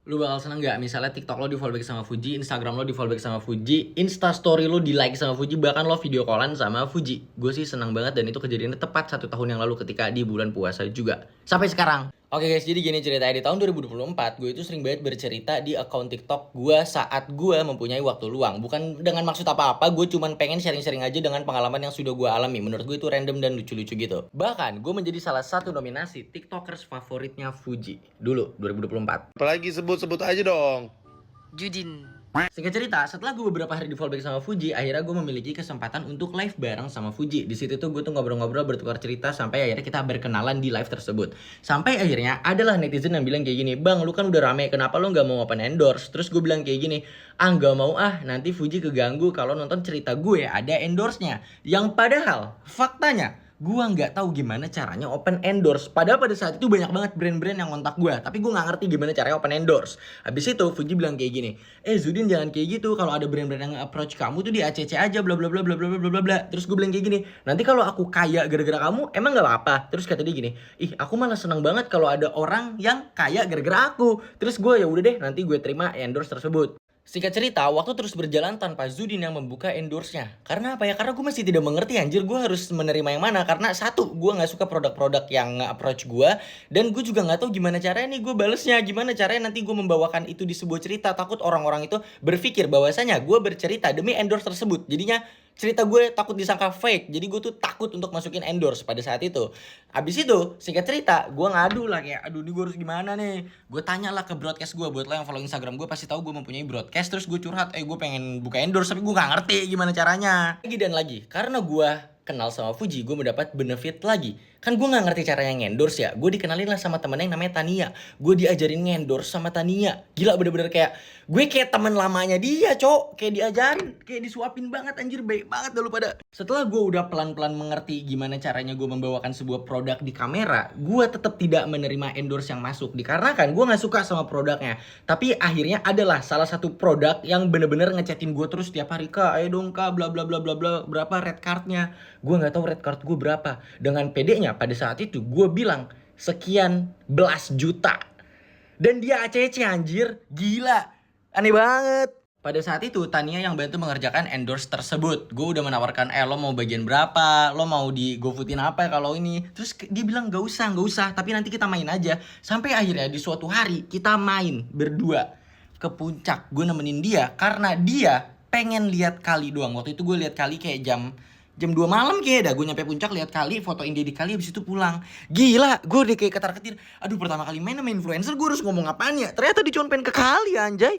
Lu bakal seneng gak misalnya TikTok lo di follow back sama Fuji, Instagram lo di follow back sama Fuji, Insta story lo di like sama Fuji, bahkan lo video callan sama Fuji. Gue sih seneng banget dan itu kejadiannya tepat 1 tahun yang lalu ketika di bulan puasa juga. Sampai sekarang. Oke guys, jadi gini ceritanya di tahun 2024 gue itu sering banget bercerita di akun TikTok gue saat gue mempunyai waktu luang. Bukan dengan maksud apa-apa, gue cuman pengen sharing-sharing aja dengan pengalaman yang sudah gue alami. Menurut gue itu random dan lucu-lucu gitu. Bahkan gue menjadi salah satu nominasi TikTokers favoritnya Fuji dulu 2024. Apalagi sebut-sebut aja dong. Judin. Singkat cerita, setelah gue beberapa hari di fallback sama Fuji, akhirnya gue memiliki kesempatan untuk live bareng sama Fuji. Di situ tuh gue tuh ngobrol-ngobrol, bertukar cerita sampai akhirnya kita berkenalan di live tersebut. Sampai akhirnya adalah netizen yang bilang kayak gini, "Bang, lu kan udah rame, kenapa lu nggak mau open endorse?" Terus gue bilang kayak gini, nggak mau nanti Fuji keganggu kalau nonton cerita gue ada endorse-nya." Yang padahal faktanya gua nggak tahu gimana caranya open endorse. Padahal pada saat itu banyak banget brand-brand yang kontak gua, tapi gua nggak ngerti gimana caranya open endorse. Habis itu Fuji bilang kayak gini, Zudin jangan kayak gitu. Kalau ada brand-brand yang approach kamu tuh di ACC aja, bla bla bla bla bla bla bla bla. Terus gue bilang kayak gini, nanti kalau aku kaya gara-gara kamu, emang nggak apa-apa. Terus kata dia gini, aku malah senang banget kalau ada orang yang kaya gara-gara aku. Terus gue ya udah deh, nanti gue terima endorse tersebut. Singkat cerita, waktu terus berjalan tanpa Zudin yang membuka endorse-nya. Karena apa ya? Karena gue masih tidak mengerti anjir, gue harus menerima yang mana. Karena satu, gue gak suka produk-produk yang nge-approach gue. Dan gue juga gak tahu gimana caranya nih gue balesnya. Gimana caranya nanti gue membawakan itu di sebuah cerita. Takut orang-orang itu berpikir bahwasanya gue bercerita demi endorse tersebut. Jadinya cerita gue takut disangka fake. Jadi gue tuh takut untuk masukin endorse pada saat itu. Abis itu, singkat cerita, gue ngadu lah kayak, aduh ini gue harus gimana nih. Gue tanya lah ke broadcast gue. Buat lo yang follow Instagram gue pasti tahu gue mempunyai broadcast. Terus gue curhat, gue pengen buka endorse tapi gue gak ngerti gimana caranya. Lagi dan lagi, karena gue kenal sama Fuji, gue mendapat benefit lagi. Kan gue gak ngerti caranya ngendorse ya. Gue dikenalin lah sama temennya yang namanya Tania. Gue diajarin ngendorse sama Tania. Gila bener-bener kayak, gue kayak temen lamanya dia cok. Kayak diajarin, kayak disuapin banget anjir. Baik banget dulu pada. Setelah gue udah pelan-pelan mengerti gimana caranya gue membawakan sebuah produk di kamera, gue tetap tidak menerima endorse yang masuk. Dikarenakan gue gak suka sama produknya. Tapi akhirnya adalah salah satu produk yang bener-bener ngechatin gue terus tiap hari, "Kak, ayo dong kak, bla bla bla bla bla, berapa red cardnya?" Gue gak tahu red card gue berapa. Dengan pedenya pada saat itu gue bilang sekian belas juta. Dan dia ACC anjir. Gila. Aneh banget. Pada saat itu Tania yang bantu mengerjakan endorse tersebut. Gue udah menawarkan, lo mau bagian berapa? Lo mau di GoFoodin apa kalau ini? Terus dia bilang gak usah. Tapi nanti kita main aja. Sampai akhirnya di suatu hari kita main berdua ke puncak. Gue nemenin dia karena dia pengen lihat kali doang. Waktu itu gue lihat kali kayak jam 2 malam kayak dah. Gue nyampe puncak lihat kali, fotoin dia di kali, habis itu pulang. Gila, gue udah kayak ketar-ketir. Aduh, pertama kali main sama influencer gue harus ngomong apaan ya? Ternyata dia cuma pengen ke kali anjay.